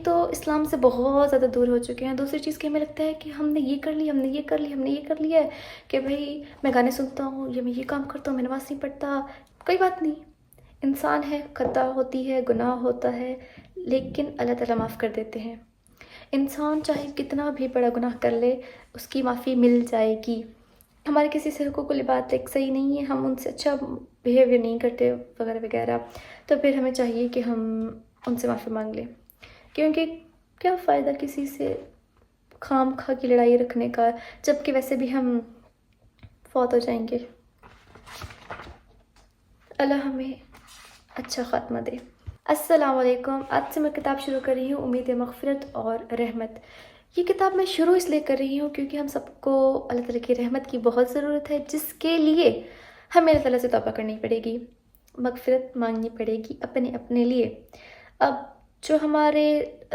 تو اسلام سے بہت زیادہ دور ہو چکے ہیں. دوسری چیز کہ ہمیں لگتا ہے کہ ہم نے یہ کر لی، ہم نے یہ کر لی، ہم نے یہ کر لیا ہے کہ بھائی میں گانے سنتا ہوں یا میں یہ کام کرتا ہوں، میں نماز نہیں پڑھتا. کوئی بات نہیں، انسان ہے، خطا ہوتی ہے، گناہ ہوتا ہے، لیکن اللہ تعالیٰ معاف کر دیتے ہیں. انسان چاہے کتنا بھی بڑا گناہ کر لے، اس کی معافی مل جائے گی. ہمارے کسی سے حقوق العباد ایک صحیح نہیں ہے، ہم ان سے اچھا بیہیویئر نہیں کرتے وغیرہ وغیرہ، تو پھر ہمیں چاہیے کہ ہم ان سے معافی مانگ لیں. کیونکہ کیا فائدہ کسی سے خام خواہ کی لڑائی رکھنے کا، جب کہ ویسے بھی ہم فوت ہو جائیں گے. اللہ ہمیں اچھا خاتمہ دے. السلام علیکم. آج سے میں کتاب شروع کر رہی ہوں، امید مغفرت اور رحمت. یہ کتاب میں شروع اس لیے کر رہی ہوں کیونکہ ہم سب کو اللہ تعالیٰ کی رحمت کی بہت ضرورت ہے، جس کے لیے ہمیں اللہ تعالیٰ سے توبہ کرنی پڑے گی، مغفرت مانگنی پڑے گی اپنے لیے. اب جو ہمارے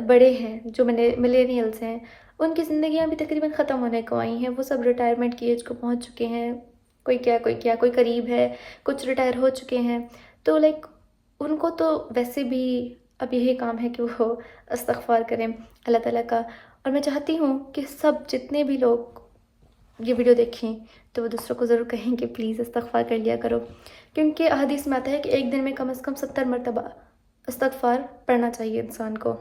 بڑے ہیں، جو ملینیلز ہیں، ان کی زندگیاں بھی تقریباً ختم ہونے کو آئی ہیں. وہ سب ریٹائرمنٹ کی ایج کو پہنچ چکے ہیں، کوئی کیا کوئی قریب ہے، کچھ ریٹائر ہو چکے ہیں. تو ان کو تو ویسے بھی اب یہی کام ہے کہ وہ استغفار کریں اللہ تعالیٰ کا. اور میں چاہتی ہوں کہ سب جتنے بھی لوگ یہ ویڈیو دیکھیں تو وہ دوسروں کو ضرور کہیں کہ پلیز استغفار کر لیا کرو. کیونکہ احادیث میں آتا ہے کہ ایک دن میں کم از کم 70 مرتبہ استغفار پڑھنا چاہیے انسان کو.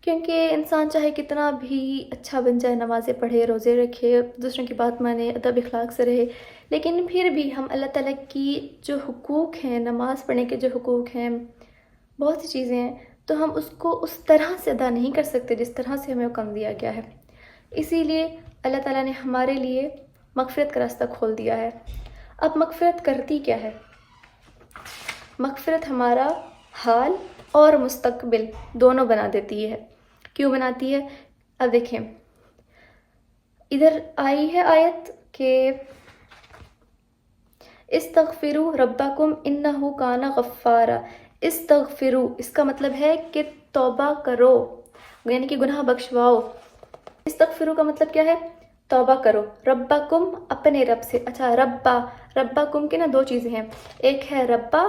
کیونکہ انسان چاہے کتنا بھی اچھا بن جائے، نمازیں پڑھے، روزے رکھے، دوسروں کی بات مانے، ادب اخلاق سے رہے، لیکن پھر بھی ہم اللہ تعالیٰ کی جو حقوق ہیں، نماز پڑھنے کے جو حقوق ہیں، بہت سی چیزیں ہیں، تو ہم اس کو اس طرح سے ادا نہیں کر سکتے جس طرح سے ہمیں حکم دیا گیا ہے. اسی لیے اللہ تعالیٰ نے ہمارے لیے مغفرت کا راستہ کھول دیا ہے. اب مغفرت کرتی کیا ہے؟ مغفرت ہمارا حال اور مستقبل دونوں بنا دیتی ہے. کیوں بناتی ہے؟ اب دیکھیں، ادھر آئی ہے آیت کہ استغفروا ربکم انہ کان غفارا. استغفروا اس کا مطلب ہے کہ توبہ کرو، یعنی کہ گناہ بخشواؤ. استغفروا کا مطلب کیا ہے؟ توبہ کرو. ربکم اپنے رب سے. اچھا، ربکم کے نا دو چیزیں ہیں، ایک ہے ربا.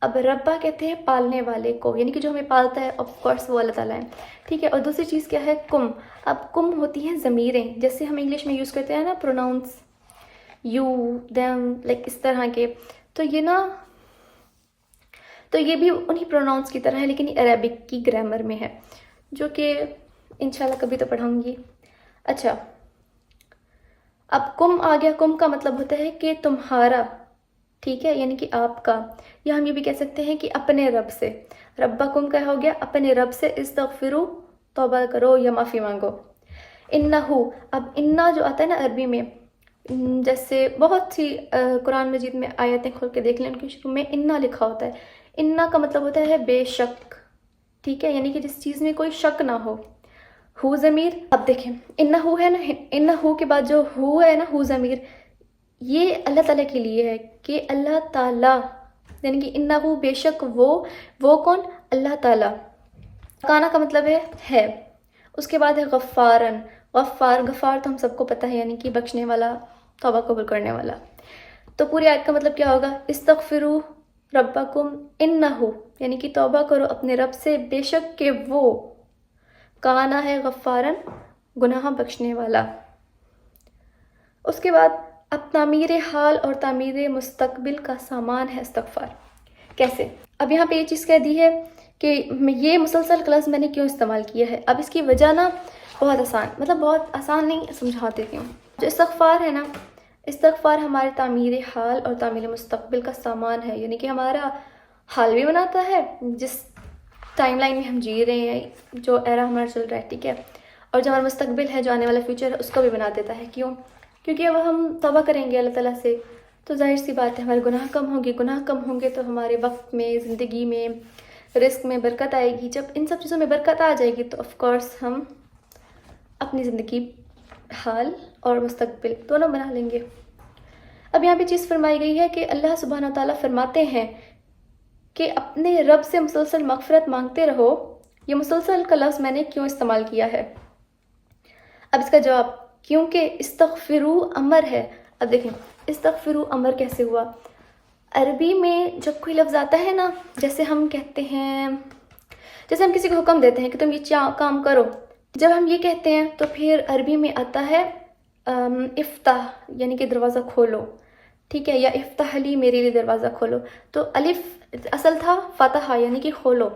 اب ربا کہتے ہیں پالنے والے کو، یعنی کہ جو ہمیں پالتا ہے، آف کورس وہ اللہ تعالیٰ ہے، ٹھیک ہے. اور دوسری چیز کیا ہے؟ کم. اب کم ہوتی ہیں ضمیریں، جیسے ہم انگلش میں یوز کرتے ہیں نا پروناؤنس، یو، دیم، اس طرح کے. تو یہ بھی انہی پروناؤنس کی طرح ہے، لیکن یہ عربک کی گرامر میں ہے، جو کہ انشاءاللہ کبھی تو پڑھاؤں گی. اچھا، اب کم آ گیا. کم کا مطلب ہوتا ہے کہ تمہارا، ٹھیک ہے، یعنی کہ آپ کا. یا ہم یہ بھی کہہ سکتے ہیں کہ اپنے رب سے. ربکم کا ہو گیا اپنے رب سے. استغفروا توبہ کرو یا معافی مانگو. انہو، اب انا جو آتا ہے نا عربی میں، جیسے بہت سی قرآن مجید میں آیتیں کھول کے دیکھ لیں، ان کے شروع میں انا لکھا ہوتا ہے. انا کا مطلب ہوتا ہے بے شک، ٹھیک ہے، یعنی کہ جس چیز میں کوئی شک نہ ہو. ہو ضمیر، اب دیکھیں انہو ہے نا، انہو کے بعد جو ہو ہے نا، ہو ضمیر، یہ اللہ تعالیٰ کے لیے ہے کہ اللہ تعالیٰ، یعنی کہ انہو بے شک وہ کون؟ اللہ تعالیٰ. کانا کا مطلب ہے. اس کے بعد ہے غفارن. غفار تو ہم سب کو پتہ ہے، یعنی کہ بخشنے والا، توبہ قبول کرنے والا. تو پوری آیت کا مطلب کیا ہوگا؟ استغفروا ربکم انہو، یعنی کہ توبہ کرو اپنے رب سے، بے شک کہ وہ کانا ہے غفارن، گناہ بخشنے والا. اس کے بعد اب تعمیر حال اور تعمیر مستقبل کا سامان ہے استغفار. کیسے؟ اب یہاں پہ یہ چیز کہہ دی ہے کہ یہ مسلسل کلمز میں نے کیوں استعمال کیا ہے. اب اس کی وجہ نا بہت آسان نہیں، سمجھا دیتی ہوں. جو استغفار ہے نا، استغفار ہمارے تعمیر حال اور تعمیر مستقبل کا سامان ہے، یعنی کہ ہمارا حال بھی بناتا ہے، جس ٹائم لائن میں ہم جی رہے ہیں، جو ایرا ہمارا چل رہا ہے، ٹھیک ہے. اور جو ہمارا مستقبل ہے، جو آنے والا فیوچر ہے، اس کو بھی بنا دیتا ہے. کیوں؟ کیونکہ اب ہم توبہ کریں گے اللہ تعالیٰ سے، تو ظاہر سی بات ہے ہمارے گناہ کم ہوں گے تو ہمارے وقت میں، زندگی میں، رزق میں برکت آئے گی. جب ان سب چیزوں میں برکت آ جائے گی تو آف کورس ہم اپنی زندگی حال اور مستقبل دونوں بنا لیں گے. اب یہاں پہ چیز فرمائی گئی ہے کہ اللہ سبحانہ و تعالیٰ فرماتے ہیں کہ اپنے رب سے مسلسل مغفرت مانگتے رہو. یہ مسلسل کا لفظ میں نے کیوں استعمال کیا ہے؟ اب اس کا جواب، کیونکہ استغفروا امر ہے. اب دیکھیں استغفروا امر کیسے ہوا؟ عربی میں جب کوئی لفظ آتا ہے نا، جیسے ہم کہتے ہیں جیسے ہم کسی کو حکم دیتے ہیں کہ تم یہ کام کرو، جب ہم یہ کہتے ہیں تو پھر عربی میں آتا ہے افتح، یعنی کہ دروازہ کھولو، ٹھیک ہے، یا افتح لی، میرے لیے دروازہ کھولو. تو الف اصل تھا فتح یعنی کہ کھولو.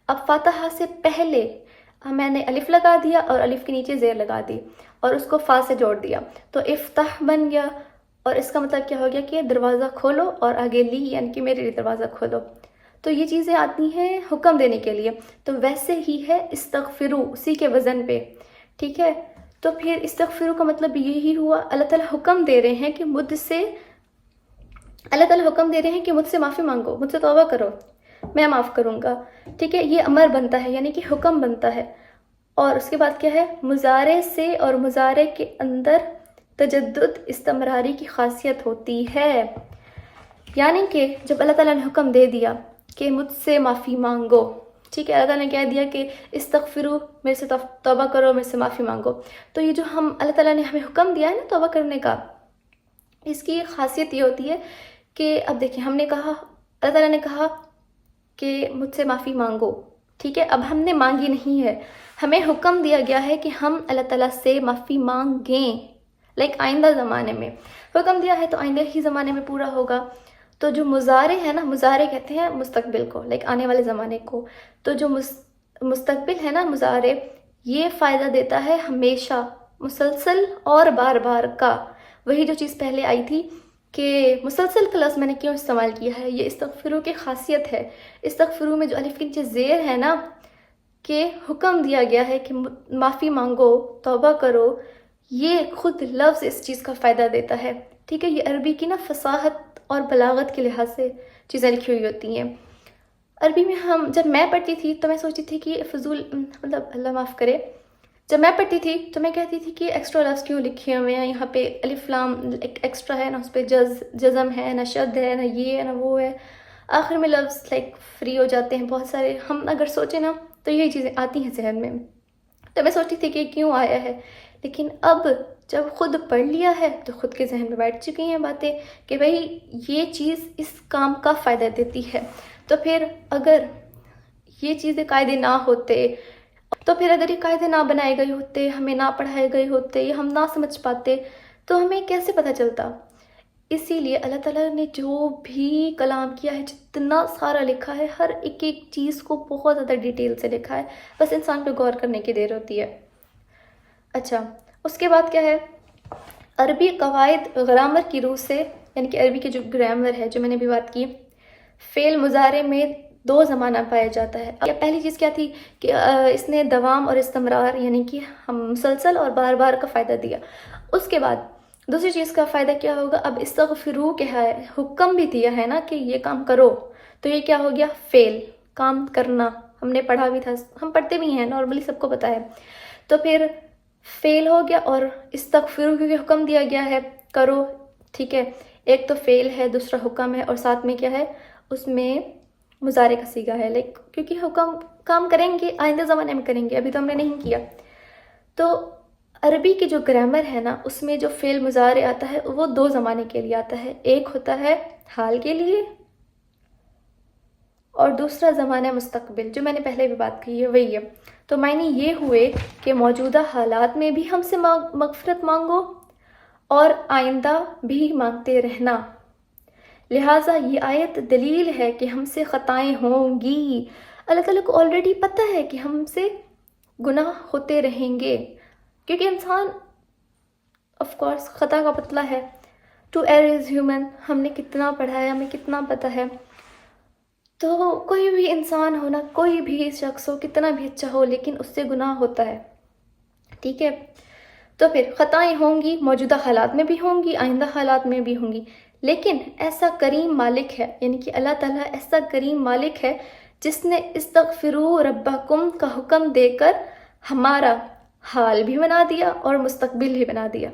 اب فتح سے پہلے میں نے الف لگا دیا اور الف کے نیچے زیر لگا دی اور اس کو فا سے جوڑ دیا، تو افتح بن گیا. اور اس کا مطلب کیا ہو گیا کہ دروازہ کھولو، اور آگے لی یعنی کہ میرے لیے دروازہ کھولو. تو یہ چیزیں آتی ہیں حکم دینے کے لیے. تو ویسے ہی ہے استغفرو، اسی کے وزن پہ، ٹھیک ہے. تو پھر استغفرو کا مطلب یہی ہوا، اللہ تعالیٰ حکم دے رہے ہیں کہ مجھ سے معافی مانگو، مجھ سے توبہ کرو، میں معاف کروں گا، ٹھیک ہے. یہ امر بنتا ہے یعنی کہ حکم بنتا ہے. اور اس کے بعد کیا ہے، مضارع سے اور مضارع کے اندر تجدد استمراری کی خاصیت ہوتی ہے. یعنی کہ جب اللہ تعالیٰ نے حکم دے دیا کہ مجھ سے معافی مانگو، ٹھیک ہے، اللہ تعالیٰ نے کہہ دیا کہ استغفرو، میرے سے توبہ کرو، میرے سے معافی مانگو. تو یہ جو اللہ تعالیٰ نے ہمیں حکم دیا ہے نا توبہ کرنے کا، اس کی خاصیت یہ ہوتی ہے کہ اب دیکھیں، ہم نے کہا، اللہ تعالیٰ نے کہا کہ مجھ سے معافی مانگو، ٹھیک ہے. اب ہم نے مانگی نہیں ہے، ہمیں حکم دیا گیا ہے کہ ہم اللہ تعالیٰ سے معافی مانگیں، آئندہ زمانے میں حکم دیا ہے تو آئندہ ہی زمانے میں پورا ہوگا. تو جو مضارع ہے نا، مضارع کہتے ہیں مستقبل کو، آنے والے زمانے کو. تو جو مستقبل ہے نا مضارع، یہ فائدہ دیتا ہے ہمیشہ، مسلسل اور بار بار کا. وہی جو چیز پہلے آئی تھی کہ مسلسل کا لفظ میں نے کیوں استعمال کیا ہے، یہ استغفرو کی خاصیت ہے. استغفرو میں جو الف کے نیچے زیر ہے نا، کہ حکم دیا گیا ہے کہ معافی مانگو، توبہ کرو، یہ خود لفظ اس چیز کا فائدہ دیتا ہے، ٹھیک ہے. یہ عربی کی نا فصاحت اور بلاغت کے لحاظ سے چیزیں لکھی ہوئی ہوتی ہیں. عربی میں جب میں پڑھتی تھی تو میں سوچتی تھی کہ فضول، اللہ معاف کرے، جب میں پڑھتی تھی تو میں کہتی تھی کہ ایکسٹرا لفظ کیوں لکھے ہوئے ہیں یہاں پہ، الف لام ایکسٹرا ہے، نہ اس پہ جزم ہے، نہ شد ہے، نہ یہ ہے، نہ وہ ہے. آخر میں لفظ فری ہو جاتے ہیں بہت سارے. ہم اگر سوچیں نا تو یہی چیزیں آتی ہیں ذہن میں. تو میں سوچتی تھی کہ کیوں آیا ہے، لیکن اب جب خود پڑھ لیا ہے تو خود کے ذہن میں بیٹھ چکی ہیں باتیں کہ بھئی یہ چیز اس کام کا فائدہ دیتی ہے. تو پھر اگر یہ چیزیں قاعدے نہ ہوتے، تو پھر اگر یہ قاعدے نہ بنائے گئے ہوتے، ہمیں نہ پڑھائے گئے ہوتے، یا ہم نہ سمجھ پاتے، تو ہمیں کیسے پتہ چلتا. اسی لیے اللہ تعالیٰ نے جو بھی کلام کیا ہے، جتنا سارا لکھا ہے، ہر ایک چیز کو بہت زیادہ ڈیٹیل سے لکھا ہے. بس انسان کو غور کرنے کی دیر ہوتی ہے. اچھا، اس کے بعد کیا ہے، عربی قواعد گرامر کی روح سے، یعنی کہ عربی کی جو گرامر ہے، جو میں نے بھی بات کی، فعل مضارع میں 2 زمانہ پایا جاتا ہے. پہلی چیز کیا تھی کہ اس نے دوام اور استمرار یعنی کہ ہم مسلسل اور بار بار کا فائدہ دیا. اس کے بعد دوسری چیز کا فائدہ کیا ہوگا، اب استغفرو کے ہے، حکم بھی دیا ہے نا کہ یہ کام کرو، تو یہ کیا ہو گیا، فعل، کام کرنا. ہم نے پڑھا بھی تھا، ہم پڑھتے بھی ہیں نارملی، سب کو پتہ ہے. تو پھر فعل ہو گیا، اور استغفرو کیونکہ حکم دیا گیا ہے کرو، ٹھیک ہے. ایک تو فعل ہے، دوسرا حکم ہے، اور ساتھ میں کیا ہے، اس میں مضارع کا صیغہ ہے، کیونکہ حکم کام کریں گے، آئندہ زمانے میں کریں گے، ابھی تو ہم نے نہیں کیا. تو عربی کی جو گرامر ہے نا، اس میں جو فعل مضارع آتا ہے وہ 2 زمانے کے لیے آتا ہے. ایک ہوتا ہے حال کے لیے، اور دوسرا زمانہ مستقبل، جو میں نے پہلے بھی بات کی ہے وہی ہے. تو معنی یہ ہوئے کہ موجودہ حالات میں بھی ہم سے مغفرت مانگو اور آئندہ بھی مانگتے رہنا. لہٰذا یہ آیت دلیل ہے کہ ہم سے خطائیں ہوں گی. اللہ تعالیٰ کو آلریڈی پتہ ہے کہ ہم سے گناہ ہوتے رہیں گے، کیونکہ انسان آف کورس خطا کا پتلا ہے. ٹو ایئر از ہیومن، ہم نے کتنا پڑھا ہے، ہمیں کتنا پتہ ہے. تو کوئی بھی انسان ہونا، کوئی بھی شخص ہو، کتنا بھی اچھا ہو، لیکن اس سے گناہ ہوتا ہے، ٹھیک ہے. تو پھر خطائیں ہوں گی، موجودہ حالات میں بھی ہوں گی، آئندہ حالات میں بھی ہوں گی. لیکن ایسا کریم مالک ہے، یعنی کہ اللہ تعالیٰ ایسا کریم مالک ہے جس نے استغفروا ربکم کا حکم دے کر ہمارا حال بھی بنا دیا اور مستقبل بھی بنا دیا.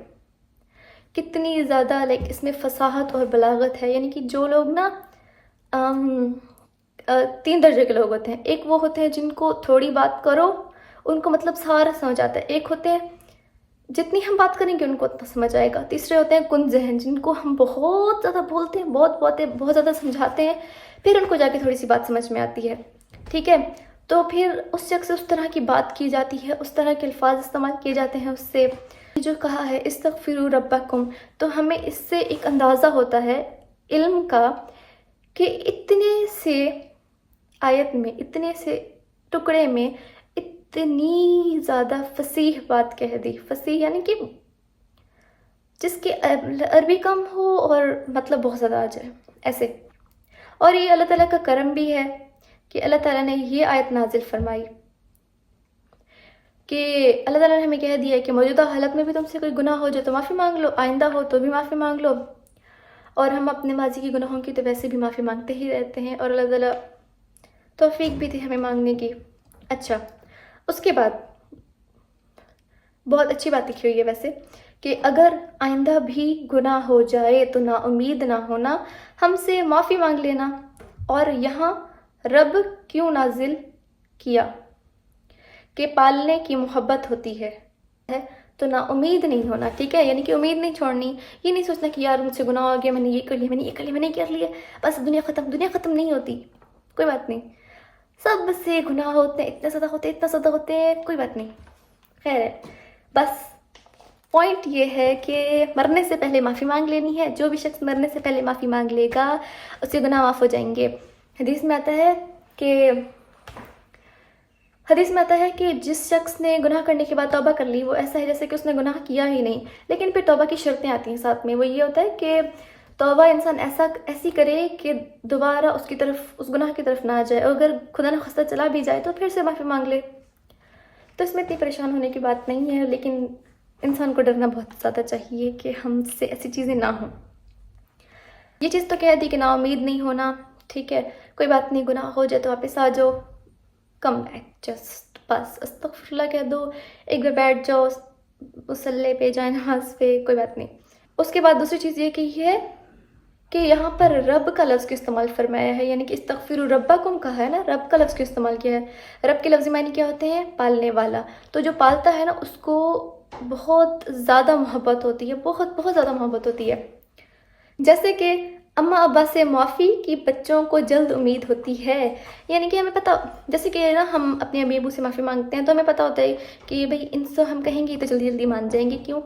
کتنی زیادہ اس میں فصاحت اور بلاغت ہے. یعنی کہ جو لوگ نا 3 درجے کے لوگ ہوتے ہیں. ایک وہ ہوتے ہیں جن کو تھوڑی بات کرو ان کو مطلب سارا سمجھ آتا ہے. ایک ہوتے ہیں جتنی ہم بات کریں گے ان کو اتنا سمجھ آئے گا. تیسرے ہوتے ہیں کن ذہن، جن کو ہم بہت زیادہ بولتے ہیں، بہت زیادہ سمجھاتے ہیں، پھر ان کو جا کے تھوڑی سی بات سمجھ میں آتی ہے، ٹھیک ہے. تو پھر اس شخص سے اس طرح کی بات کی جاتی ہے، اس طرح کے الفاظ استعمال کیے جاتے ہیں اس سے، جو کہا ہے استغفروا ربکم، تو ہمیں اس سے ایک اندازہ ہوتا ہے علم کا کہ اتنے سے آیت میں، اتنے سے ٹکڑے میں اتنی زیادہ فصیح بات کہہ دی. فصیح یعنی کہ جس کی عربی کم ہو اور مطلب بہت زیادہ آ جائے ایسے. اور یہ اللہ تعالیٰ کا کرم بھی ہے کہ اللہ تعالیٰ نے یہ آیت نازل فرمائی کہ اللہ تعالیٰ نے ہمیں کہہ دیا کہ موجودہ حالت میں بھی تم سے کوئی گناہ ہو جائے تو معافی مانگ لو، آئندہ ہو تو بھی معافی مانگ لو. اور ہم اپنے ماضی کی گناہوں کی تو ویسے بھی معافی مانگتے ہی رہتے ہیں، اور اللہ تعالیٰ توفیق بھی تھی ہمیں مانگنے کی. اچھا، اس کے بعد بہت اچھی بات لکھی ہوئی ہے ویسے کہ اگر آئندہ بھی گناہ ہو جائے تو نا امید نہ ہونا، ہم سے معافی مانگ لینا. اور یہاں رب کیوں نازل کیا کہ پالنے کی محبت ہوتی ہے تو نا امید نہیں ہونا. ٹھیک ہے، یعنی کہ امید نہیں چھوڑنی، یہ نہیں سوچنا کہ یار مجھ سے گناہ ہو گیا، میں نے یہ کر لیا، میں نے یہ کر لیا، میں نے یہ کر لیا، بس دنیا ختم. دنیا ختم نہیں ہوتی، کوئی بات نہیں. سب سے گناہ ہوتے ہیں، اتنے زیادہ ہوتے ہیں، اتنا زیادہ ہوتے ہیں، کوئی بات نہیں، خیر ہے. بس پوائنٹ یہ ہے کہ مرنے سے پہلے معافی مانگ لینی ہے. جو بھی شخص مرنے سے پہلے معافی مانگ لے گا اس کے گناہ معاف ہو جائیں گے. حدیث میں آتا ہے کہ جس شخص نے گناہ کرنے کے بعد توبہ کر لی وہ ایسا ہے جیسے کہ اس نے گناہ کیا ہی نہیں. لیکن پھر توبہ کی شرطیں آتی ہیں ساتھ میں. وہ یہ ہوتا ہے کہ توبہ انسان ایسی کرے کہ دوبارہ اس گناہ کی طرف نہ آ جائے، اور اگر خدا نخواستہ چلا بھی جائے تو پھر سے معافی مانگ لے. تو اس میں اتنی پریشان ہونے کی بات نہیں ہے، لیکن انسان کو ڈرنا بہت زیادہ چاہیے کہ ہم سے ایسی چیزیں نہ ہوں. یہ چیز تو کہہ دی کہ نا امید نہیں ہونا. ٹھیک ہے، کوئی بات نہیں، گناہ ہو جائے تو واپس آ جاؤ، کم بیک، جسٹ بس استغفر اللہ کہہ دو، ایک بار بیٹھ جاؤ مصلی پہ، جائے نماز پہ، کوئی بات نہیں. اس کے بعد دوسری چیز یہ کہی ہے کہ یہاں پر رب کا لفظ کیوں استعمال فرمایا ہے، یعنی کہ استغفروا ربکم کہا ہے نا، رب کا لفظ کیوں استعمال کیا ہے. رب کے لفظی معنی کیا ہوتے ہیں؟ پالنے والا. تو جو پالتا ہے نا اس کو بہت زیادہ محبت ہوتی ہے، بہت بہت زیادہ محبت ہوتی ہے. جیسے کہ اماں ابا سے معافی کی بچوں کو جلد امید ہوتی ہے. یعنی کہ ہمیں پتہ، جیسے کہ نا ہم اپنے امی ابو سے معافی مانگتے ہیں تو ہمیں پتہ ہوتا ہے کہ بھئی ان سے ہم کہیں گے تو جلدی جلدی مان جائیں گے. کیوں؟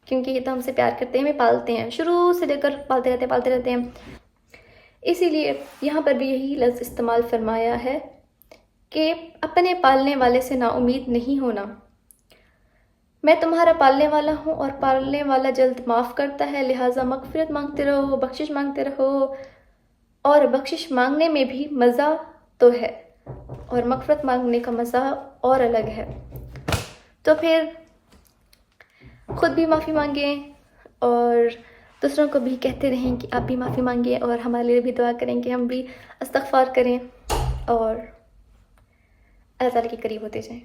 کیونکہ یہ تو ہم سے پیار کرتے ہیں، ہمیں پالتے ہیں، شروع سے لے کر پالتے رہتے ہیں. اسی لیے یہاں پر بھی یہی لفظ استعمال فرمایا ہے کہ اپنے پالنے والے سے نا امید نہیں ہونا. میں تمہارا پالنے والا ہوں اور پالنے والا جلد معاف کرتا ہے، لہٰذا مغفرت مانگتے رہو، بخشش مانگتے رہو. اور بخشش مانگنے میں بھی مزہ تو ہے، اور مغفرت مانگنے کا مزہ اور الگ ہے. تو پھر خود بھی معافی مانگیں اور دوسروں کو بھی کہتے رہیں کہ آپ بھی معافی مانگیں، اور ہمارے لیے بھی دعا کریں کہ ہم بھی استغفار کریں اور اللہ تعالیٰ کے قریب ہوتے جائیں.